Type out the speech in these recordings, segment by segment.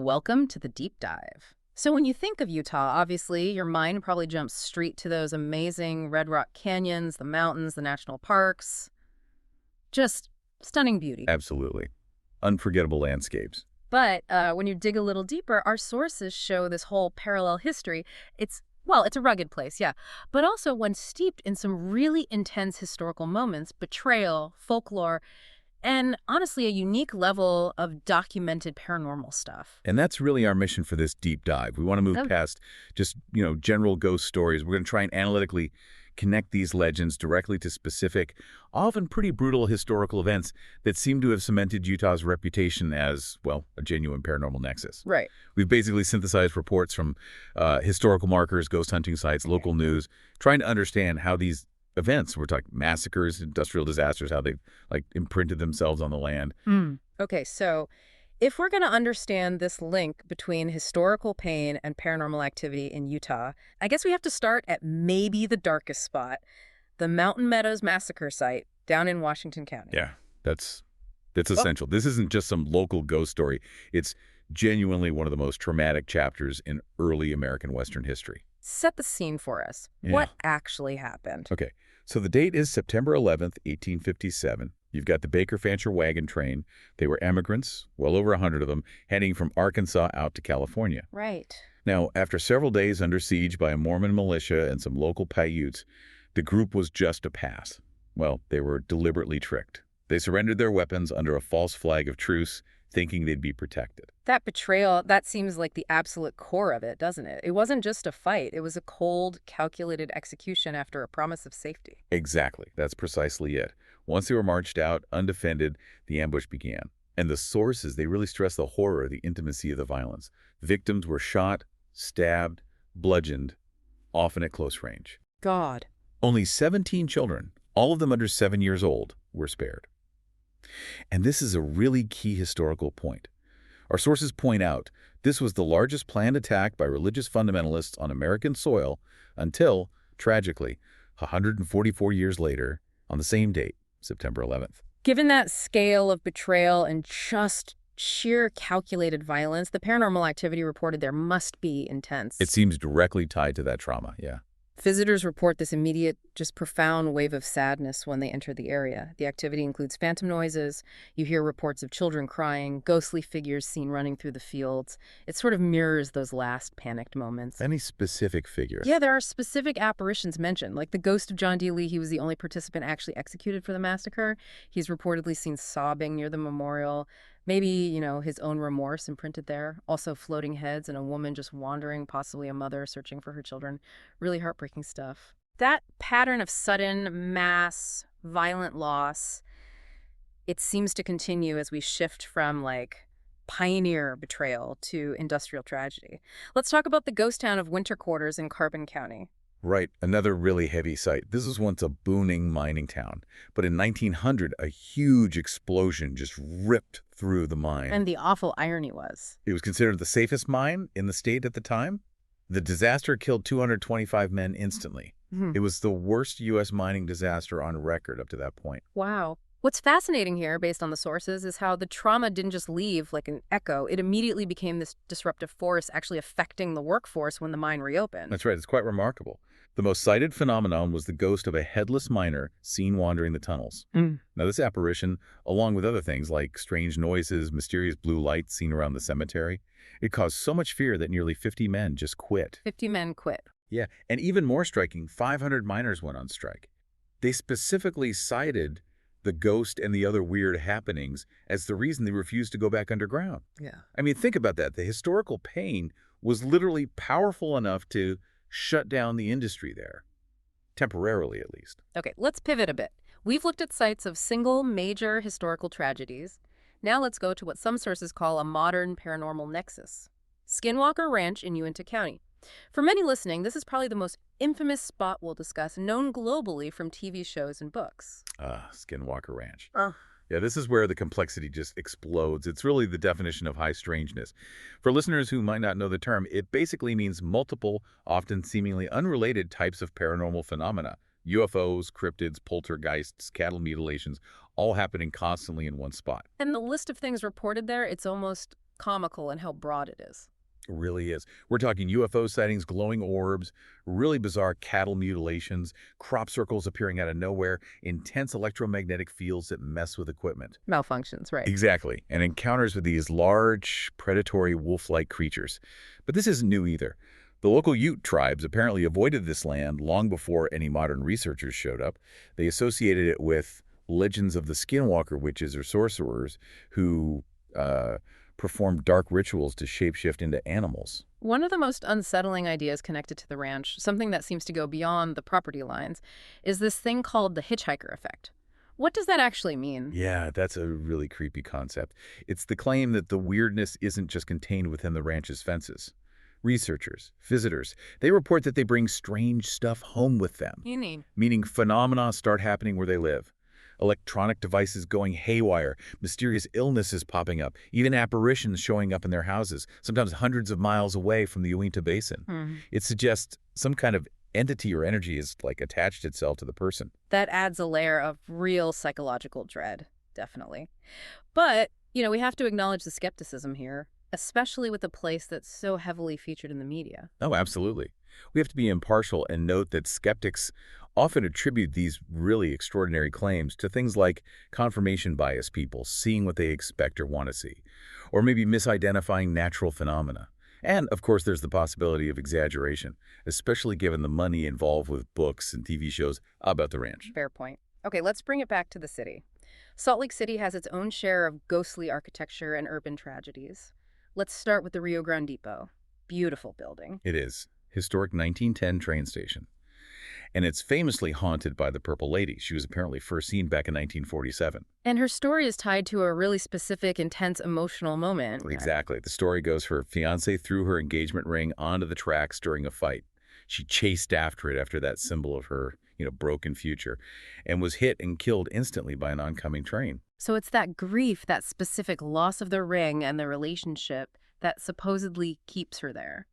Welcome to the deep dive. So when you think of Utah, obviously your mind probably jumps straight to those amazing red rock canyons, the mountains, the national parks. Just stunning beauty. Absolutely. Unforgettable landscapes. But when you dig a little deeper, our sources show this whole parallel history. It's a rugged place, yeah, but also one steeped in some really intense historical moments, betrayal, folklore, and honestly a unique level of documented paranormal stuff. And that's really our mission for this deep dive. We want to move Oh, past just, general ghost stories. We're going to try and analytically connect these legends directly to specific, often pretty brutal historical events that seem to have cemented Utah's reputation as, well, a genuine paranormal nexus. right. We've basically synthesized reports from historical markers, ghost hunting sites, local news, trying to understand how these events, we're talking massacres, industrial disasters, how they've imprinted themselves on the land. Okay, so if we're going to understand this link between historical pain and paranormal activity in Utah, I guess we have to start at maybe the darkest spot, the Mountain Meadows Massacre Site down in Washington County. Yeah, that's essential. This isn't just some local ghost story. It's genuinely one of the most traumatic chapters in early American Western history. Set the scene for us. Yeah. What actually happened? Okay, so the date is September 11th, 1857. You've got the Baker Fancher wagon train. They were immigrants, well over 100 of them, heading from Arkansas out to California. Right. Now, after several days under siege by a Mormon militia and some local Paiutes, the group was just a pass. Well, they were deliberately tricked. They surrendered their weapons under a false flag of truce, thinking they'd be protected. That betrayal, that seems like the absolute core of it, doesn't it? It wasn't just a fight. It was a cold, calculated execution after a promise of safety. Exactly. That's precisely it. Once they were marched out, undefended, the ambush began. And the sources, they really stress the horror, the intimacy of the violence. Victims were shot, stabbed, bludgeoned, often at close range. God. Only 17 children, all of them under 7 years old, were spared. And this is a really key historical point. Our sources point out this was the largest planned attack by religious fundamentalists on American soil until, tragically, 144 years later, on the same date, September 11th. Given that scale of betrayal and just sheer calculated violence, the paranormal activity reported there must be intense. It seems directly tied to that trauma, yeah. Visitors report this immediate, just profound wave of sadness when they enter the area. The activity includes phantom noises. You hear reports of children crying, ghostly figures seen running through the fields. It sort of mirrors those last panicked moments. Any specific figure? Yeah, there are specific apparitions mentioned, like the ghost of John D. Lee. He was the only participant actually executed for the massacre. He's reportedly seen sobbing near the memorial. Maybe, his own remorse imprinted there. Also floating heads and a woman just wandering, possibly a mother searching for her children. Really heartbreaking stuff. That pattern of sudden, mass, violent loss, it seems to continue as we shift from, pioneer betrayal to industrial tragedy. Let's talk about the ghost town of Winter Quarters in Carbon County. Right, another really heavy site. This was once a booming mining town, but in 1900, a huge explosion just ripped through the mine. And the awful irony was, It was considered the safest mine in the state at the time. The disaster killed 225 men instantly. It was the worst U.S. mining disaster on record up to that point. wow. What's fascinating here, based on the sources, is how the trauma didn't just leave like an echo. It immediately became this disruptive force actually affecting the workforce when the mine reopened. That's right, it's quite remarkable. The most cited phenomenon was the ghost of a headless miner seen wandering the tunnels. Now, this apparition, along with other things like strange noises, mysterious blue lights seen around the cemetery, it caused so much fear that nearly 50 men just quit. 50 men quit. Yeah, and even more striking, 500 miners went on strike. They specifically cited the ghost and the other weird happenings as the reason they refused to go back underground. Yeah. I mean, think about that. The historical pain was literally powerful enough to shut down the industry there. Temporarily, at least. Okay, let's pivot a bit. We've looked at sites of single major historical tragedies. Now let's go to what some sources call a modern paranormal nexus. Skinwalker Ranch in Uintah County. For many listening, this is probably the most infamous spot we'll discuss, known globally from TV shows and books. Skinwalker Ranch. Oh. Yeah, this is where the complexity just explodes. It's really the definition of high strangeness. For listeners who might not know the term, it basically means multiple, often seemingly unrelated types of paranormal phenomena. UFOs, cryptids, poltergeists, cattle mutilations, all happening constantly in one spot. And the list of things reported there, it's almost comical in how broad it is. It really is. We're talking UFO sightings, glowing orbs, really bizarre cattle mutilations, crop circles appearing out of nowhere, intense electromagnetic fields that mess with equipment. Malfunctions, right. Exactly, and encounters with these large, predatory wolf-like creatures. But this isn't new either. The local Ute tribes apparently avoided this land long before any modern researchers showed up. They associated it with legends of the Skinwalker witches or sorcerers who performed dark rituals to shapeshift into animals. One of the most unsettling ideas connected to the ranch, something that seems to go beyond the property lines, is this thing called the hitchhiker effect. What does that actually mean? Yeah, that's a really creepy concept. It's the claim that the weirdness isn't just contained within the ranch's fences. Researchers, visitors, they report that they bring strange stuff home with them, Meaning? meaning phenomena start happening where they live. Electronic devices going haywire, mysterious illnesses popping up, even apparitions showing up in their houses, sometimes hundreds of miles away from the Uinta Basin. It suggests some kind of entity or energy is like attached itself to the person. That adds a layer of real psychological dread, definitely. But, we have to acknowledge the skepticism here, especially with a place that's so heavily featured in the media. Oh, absolutely. We have to be impartial and note that skeptics often attribute these really extraordinary claims to things like confirmation bias, people seeing what they expect or want to see, or maybe misidentifying natural phenomena. And, of course, there's the possibility of exaggeration, especially given the money involved with books and TV shows about the ranch. Fair point. Okay, let's bring it back to the city. Salt Lake City has its own share of ghostly architecture and urban tragedies. Let's start with the Rio Grande Depot. Beautiful building. It is. Historic 1910 train station. And it's famously haunted by the Purple Lady. She was apparently first seen back in 1947. And her story is tied to a really specific, intense, emotional moment. Exactly. The story goes her fiancé threw her engagement ring onto the tracks during a fight. She chased after it after that symbol of her, broken future, and was hit and killed instantly by an oncoming train. So it's that grief, that specific loss of the ring and the relationship that supposedly keeps her there.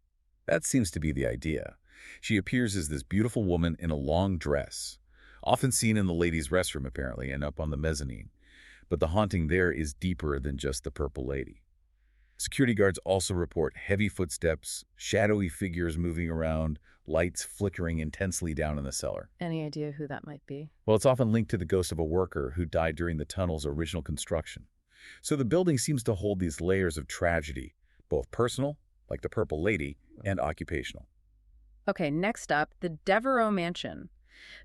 That seems to be the idea. She appears as this beautiful woman in a long dress, often seen in the ladies' restroom apparently and up on the mezzanine. But the haunting there is deeper than just the Purple Lady. Security guards also report heavy footsteps, shadowy figures moving around, lights flickering intensely down in the cellar. Any idea who that might be? Well, it's often linked to the ghost of a worker who died during the tunnel's original construction. So the building seems to hold these layers of tragedy, both personal, like the Purple Lady, and occupational. Okay, next up, the Devereaux Mansion.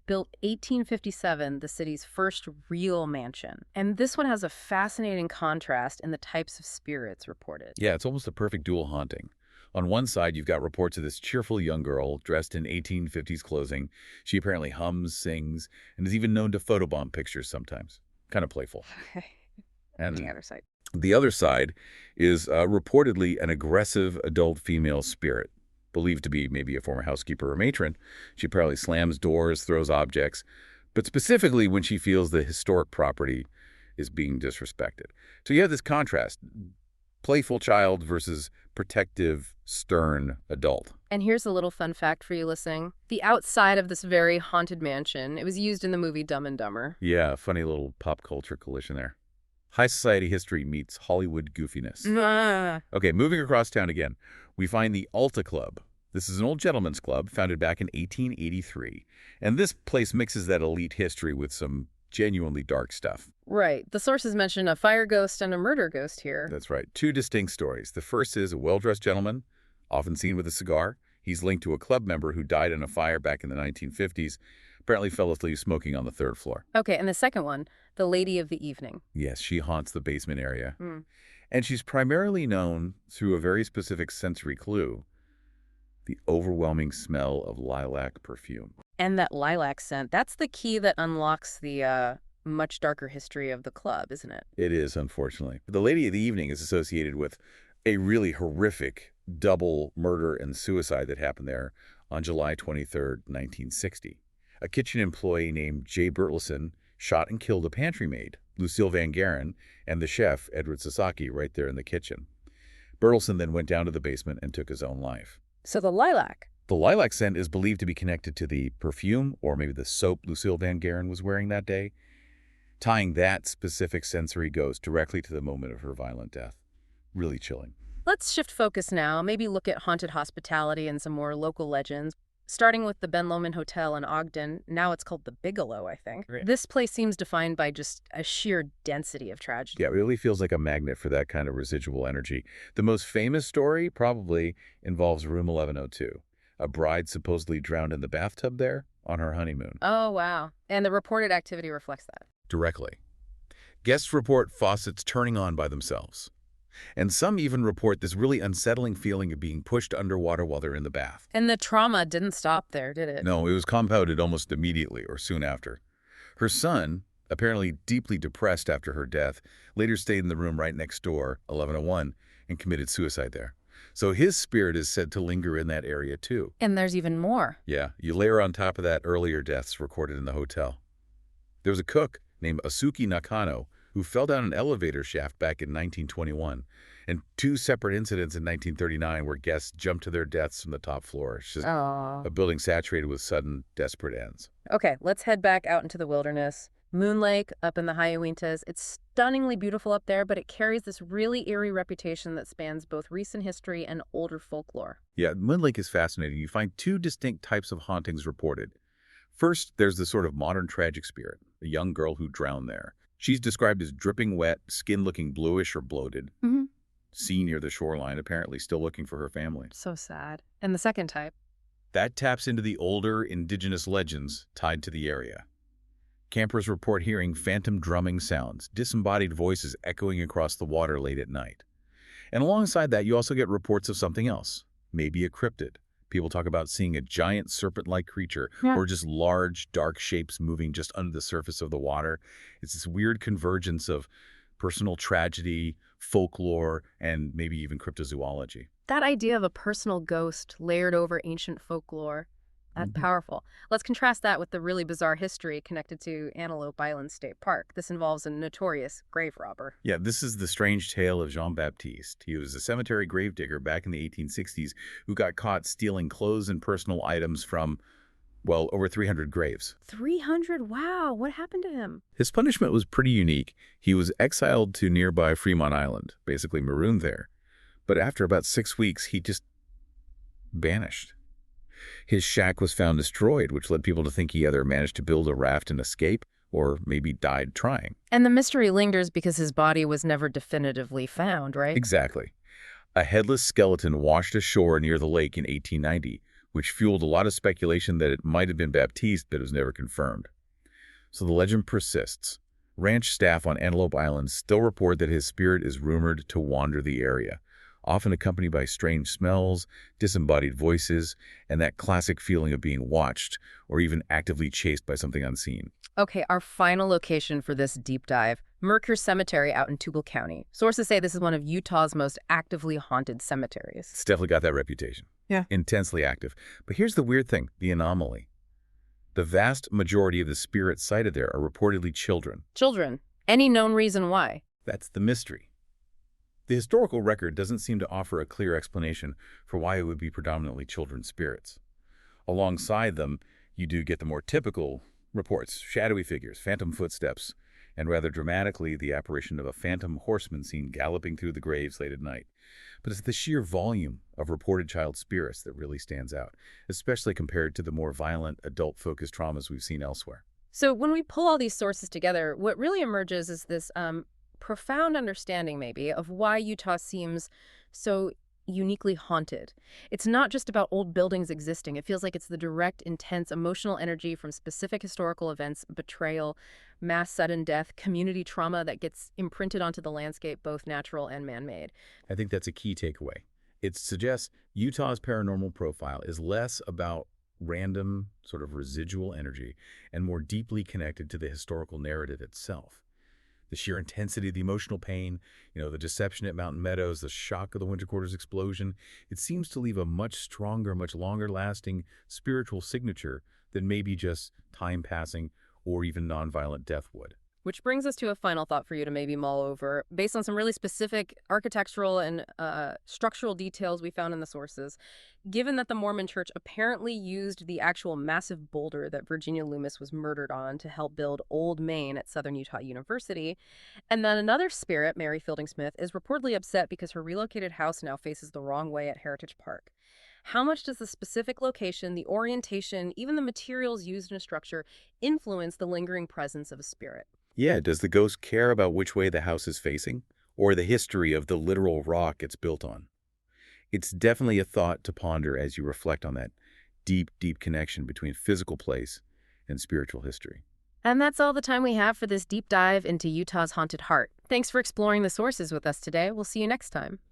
Built 1857, the city's first real mansion. And this one has a fascinating contrast in the types of spirits reported. Yeah, it's almost a perfect dual haunting. On one side, you've got reports of this cheerful young girl dressed in 1850s clothing. She apparently hums, sings, and is even known to photobomb pictures sometimes. Kind of playful. Okay. And The other side. the other side is reportedly an aggressive adult female spirit, believed to be maybe a former housekeeper or matron. She apparently slams doors, throws objects, but specifically when she feels the historic property is being disrespected. So you have this contrast, playful child versus protective, stern adult. And here's a little fun fact for you listening. The outside of this very haunted mansion, it was used in the movie Dumb and Dumber. Yeah, funny little pop culture collision there. High society history meets Hollywood goofiness. Okay, moving across town again, we find the Alta Club. This is an old gentleman's club founded back in 1883. And this place mixes that elite history with some genuinely dark stuff. Right. The sources mention a fire ghost and a murder ghost here. That's right. Two distinct stories. The first is a well-dressed gentleman, often seen with a cigar. He's linked to a club member who died in a fire back in the 1950s. Apparently fell asleep smoking on the third floor. Okay, and the second one, the Lady of the Evening. Yes, she haunts the basement area. And she's primarily known through a very specific sensory clue, the overwhelming smell of lilac perfume. And that lilac scent, that's the key that unlocks the much darker history of the club, isn't it? It is, unfortunately. The Lady of the Evening is associated with a really horrific double murder and suicide that happened there on July 23rd, 1960. A kitchen employee named Jay Bertelsen shot and killed a pantry maid, Lucille Van Garen, and the chef, Edward Sasaki, right there in the kitchen. Bertelsen then went down to the basement and took his own life. So the lilac. The lilac scent is believed to be connected to the perfume or maybe the soap Lucille Van Garen was wearing that day, tying that specific sensory ghost directly to the moment of her violent death. Really chilling. Let's shift focus now, maybe look at haunted hospitality and some more local legends. Starting with the Ben Lomond Hotel in Ogden, now it's called the Bigelow, I think. Right. This place seems defined by just a sheer density of tragedy. Yeah, it really feels like a magnet for that kind of residual energy. The most famous story probably involves room 1102. A bride supposedly drowned in the bathtub there on her honeymoon. Oh, wow. And the reported activity reflects that. Directly. Guests report faucets turning on by themselves. And some even report this really unsettling feeling of being pushed underwater while they're in the bath. And the trauma didn't stop there, did it? No, it was compounded almost immediately or soon after. Her son, apparently deeply depressed after her death, later stayed in the room right next door, 1101, and committed suicide there. So his spirit is said to linger in that area too. And there's even more. Yeah, you layer on top of that earlier deaths recorded in the hotel. There was a cook named Asuki Nakano who fell down an elevator shaft back in 1921, and two separate incidents in 1939 where guests jumped to their deaths from the top floor. It's just Oh. a building saturated with sudden, desperate ends. Okay, let's head back out into the wilderness. Moon Lake up in the high Uintas. It's stunningly beautiful up there, but it carries this really eerie reputation that spans both recent history and older folklore. Yeah, Moon Lake is fascinating. You find two distinct types of hauntings reported. First, there's the sort of modern tragic spirit, a young girl who drowned there. She's described as dripping wet, skin looking bluish or bloated, Mm-hmm. seen near the shoreline, apparently still looking for her family. So sad. And the second type? That taps into the older indigenous legends tied to the area. Campers report hearing phantom drumming sounds, disembodied voices echoing across the water late at night. And alongside that, you also get reports of something else, maybe a cryptid. People talk about seeing a giant serpent-like creature Yeah. or just large, dark shapes moving just under the surface of the water. It's this weird convergence of personal tragedy, folklore, and maybe even cryptozoology. That idea of a personal ghost layered over ancient folklore, that's Mhm. powerful. Let's contrast that with the really bizarre history connected to Antelope Island State Park. This involves a notorious grave robber. Yeah, this is the strange tale of Jean-Baptiste. He was a cemetery gravedigger back in the 1860s who got caught stealing clothes and personal items from, well, over 300 graves. 300? Wow, what happened to him? His punishment was pretty unique. He was exiled to nearby Fremont Island, basically marooned there. But after about 6 weeks, he just vanished. His shack was found destroyed, which led people to think he either managed to build a raft and escape, or maybe died trying. And the mystery lingers because his body was never definitively found, right? Exactly. A headless skeleton washed ashore near the lake in 1890, which fueled a lot of speculation that it might have been Baptiste, but it was never confirmed. So the legend persists. Ranch staff on Antelope Island still report that his spirit is rumored to wander the area, often accompanied by strange smells, disembodied voices, and that classic feeling of being watched or even actively chased by something unseen. Okay, our final location for this deep dive, Mercure Cemetery out in Tooele County. Sources say this is one of Utah's most actively haunted cemeteries. It's definitely got that reputation. Yeah. Intensely active. But here's the weird thing, the anomaly. The vast majority of the spirits sighted there are reportedly children. Children. Any known reason why? That's the mystery. The historical record doesn't seem to offer a clear explanation for why it would be predominantly children's spirits. Alongside them, you do get the more typical reports, shadowy figures, phantom footsteps, and rather dramatically, the apparition of a phantom horseman seen galloping through the graves late at night. But it's the sheer volume of reported child spirits that really stands out, especially compared to the more violent, adult-focused traumas we've seen elsewhere. So when we pull all these sources together, what really emerges is this profound understanding, maybe, of why Utah seems so uniquely haunted. It's not just about old buildings existing. It feels like it's the direct, intense, emotional energy from specific historical events, betrayal, mass sudden death, community trauma that gets imprinted onto the landscape, both natural and man-made. I think that's a key takeaway. It suggests Utah's paranormal profile is less about random, sort of residual energy and more deeply connected to the historical narrative itself. The sheer intensity of the emotional pain, the deception at Mountain Meadows, the shock of the winter quarters explosion, it seems to leave a much stronger, much longer-lasting spiritual signature than maybe just time passing or even nonviolent death would. Which brings us to a final thought for you to maybe mull over. Based on some really specific architectural and structural details we found in the sources, given that the Mormon church apparently used the actual massive boulder that Virginia Loomis was murdered on to help build Old Main at Southern Utah University, and then another spirit, Mary Fielding Smith, is reportedly upset because her relocated house now faces the wrong way at Heritage Park. How much does the specific location, the orientation, even the materials used in a structure influence the lingering presence of a spirit? Yeah, does the ghost care about which way the house is facing, or the history of the literal rock it's built on? It's definitely a thought to ponder as you reflect on that deep, deep connection between physical place and spiritual history. And that's all the time we have for this deep dive into Utah's haunted heart. Thanks for exploring the sources with us today. We'll see you next time.